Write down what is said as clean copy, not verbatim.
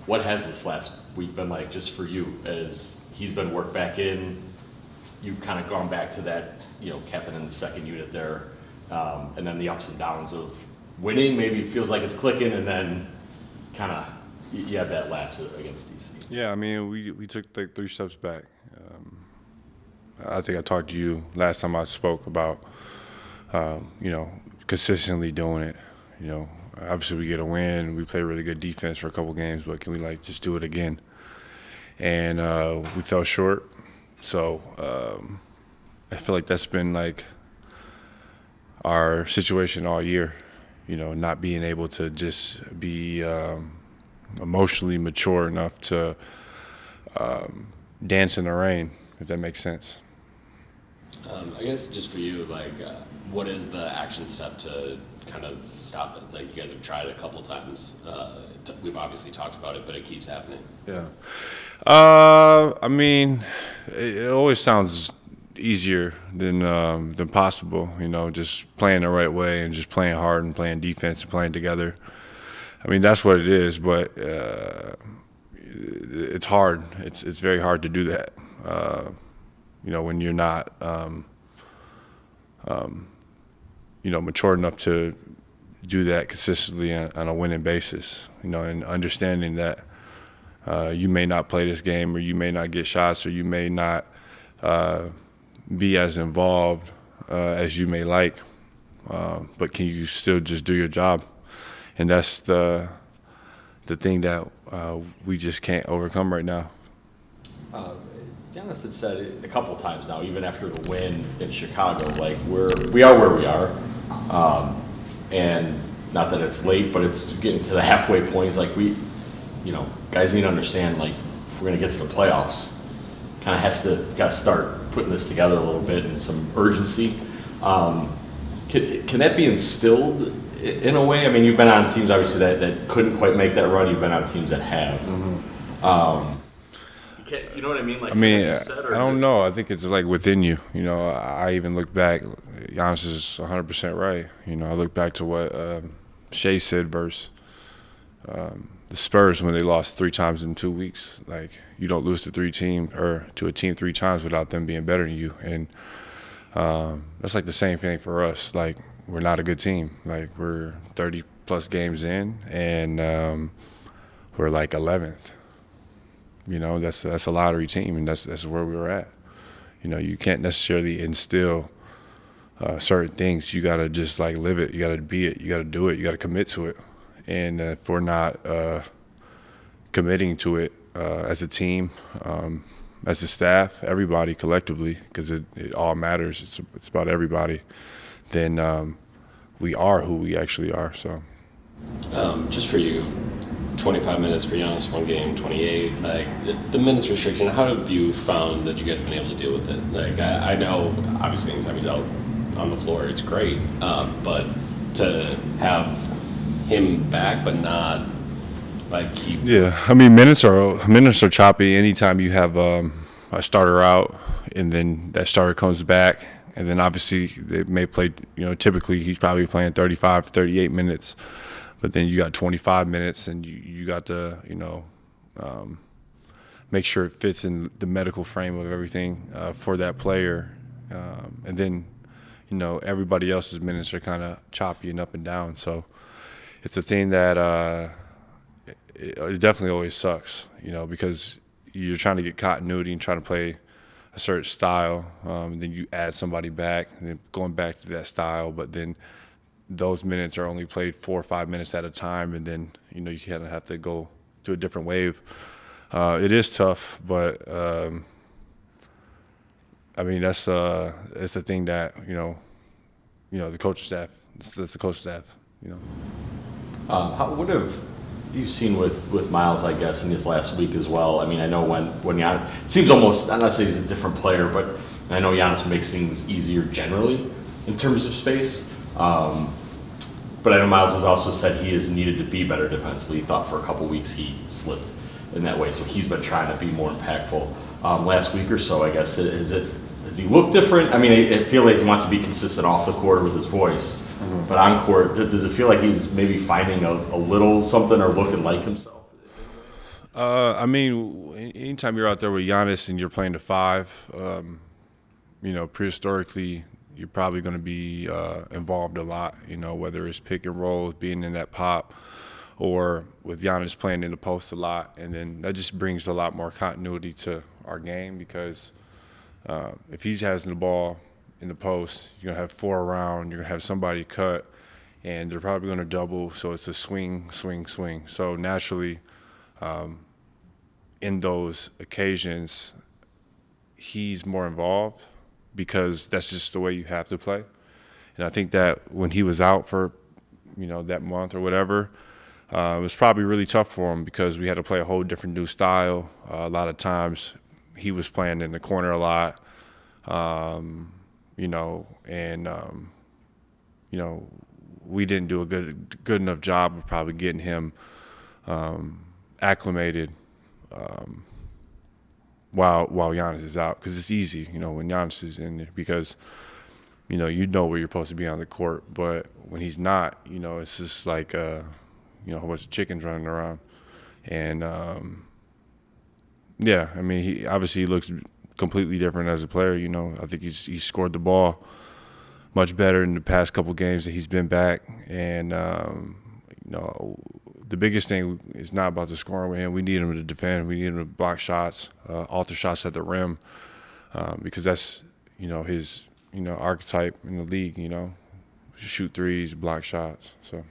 what has this last week been like just for you as he's been worked back in? You've kind of gone back to that, captain in the second unit there, and then the ups and downs of winning. Maybe it feels like it's clicking, and then kind of you had that lapse against DC. Yeah, I mean, we took like 3 steps back. I think I talked to you last time I spoke about, consistently doing it. Obviously we get a win, we play really good defense for a couple games, but can we just do it again? And we fell short. So I feel like that's been like our situation all year, not being able to just be emotionally mature enough to dance in the rain, if that makes sense. I guess just for you, what is the action step to kind of stop it? Like, you guys have tried a couple times. We've obviously talked about it, but it keeps happening. Yeah. I mean, it always sounds easier than possible, just playing the right way and just playing hard and playing defense and playing together. I mean, that's what it is, but it's hard. It's very hard to do that, when you're not, mature enough to do that consistently on a winning basis, and understanding that you may not play this game, or you may not get shots, or you may not be as involved as you may like, but can you still just do your job? And that's the thing that we just can't overcome right now. Giannis had said it a couple times now, even after the win in Chicago, we are where we are. And not that it's late, but it's getting to the halfway point. It's like guys need to understand, if we're going to get to the playoffs, kind of got to start putting this together a little bit and some urgency. Can that be instilled in a way? I mean, you've been on teams, obviously, that couldn't quite make that run. You've been on teams that have. Mm-hmm. You know what I mean? I don't know. I think it's within you. I even look back. Giannis is 100% right. I look back to what Shea said versus the Spurs when they lost 3 times in 2 weeks. You don't lose to a team 3 times without them being better than you. And that's the same thing for us. We're not a good team. We're 30+ games in, and we're 11th. That's a lottery team, and that's where we were at. You can't necessarily instill certain things. You got to just live it. You got to be it. You got to do it. You got to commit to it. And if we're not committing to it as a team, as a staff, everybody collectively, because it all matters. It's about everybody. Then we are who we actually are. So, just for you, 25 minutes for Giannis, 1 game, 28. The minutes restriction, how have you found that you guys have been able to deal with it? I know, obviously, anytime he's out on the floor, it's great. But to have him back, but not keep. Yeah, I mean, minutes are choppy. Anytime you have a starter out, and then that starter comes back, and then obviously they may play. Typically he's probably playing 35, 38 minutes. But then you got 25 minutes, and you got to, make sure it fits in the medical frame of everything for that player. And then, everybody else's minutes are kind of choppy and up and down. So it's a thing that it definitely always sucks, because you're trying to get continuity and trying to play a certain style. Then you add somebody back, and then going back to that style, but then those minutes are only played 4 or 5 minutes at a time, and then you kind of have to go to a different wave. It is tough, but I mean it's the thing that the coaching staff. That's the coaching staff. What have you seen with Miles, I guess, in his last week as well? I mean, I know when Giannis, it seems almost, I'm not saying he's a different player, but I know Giannis makes things easier generally in terms of space. But I know Miles has also said he has needed to be better defensively. He thought for a couple weeks he slipped in that way, so he's been trying to be more impactful. Last week or so, I guess, has he looked different? I mean, I feel like he wants to be consistent off the court with his voice, but on court, does it feel like he's maybe finding a little something or looking like himself? I mean, anytime you're out there with Giannis and you're playing the five, you know, prehistorically, you're probably going to be involved a lot, you know, whether it's pick and roll, being in that pop, or with Giannis playing in the post a lot. And then that just brings a lot more continuity to our game because if he has the ball in the post, you're going to have 4 around, you're going to have somebody cut, and they're probably going to double, so it's a swing, swing, swing. So naturally, in those occasions, he's more involved because that's just the way you have to play. And I think that when he was out for, you know, that month or whatever, it was probably really tough for him because we had to play a whole different new style. A lot of times he was playing in the corner a lot, you know, and, you know, we didn't do a good enough job of probably getting him acclimated while Giannis is out, because it's easy, you know, when Giannis is in there because, you know where you're supposed to be on the court, but when he's not, you know, it's just like, you know, a whole bunch of chickens running around. And, yeah, I mean, he obviously looks completely different as a player, you know. I think he's scored the ball much better in the past couple games that he's been back. And, you know, the biggest thing is not about the scoring with him. We need him to defend. We need him to block shots, alter shots at the rim, because that's, you know, his, you know, archetype in the league, you know, shoot threes, block shots. So.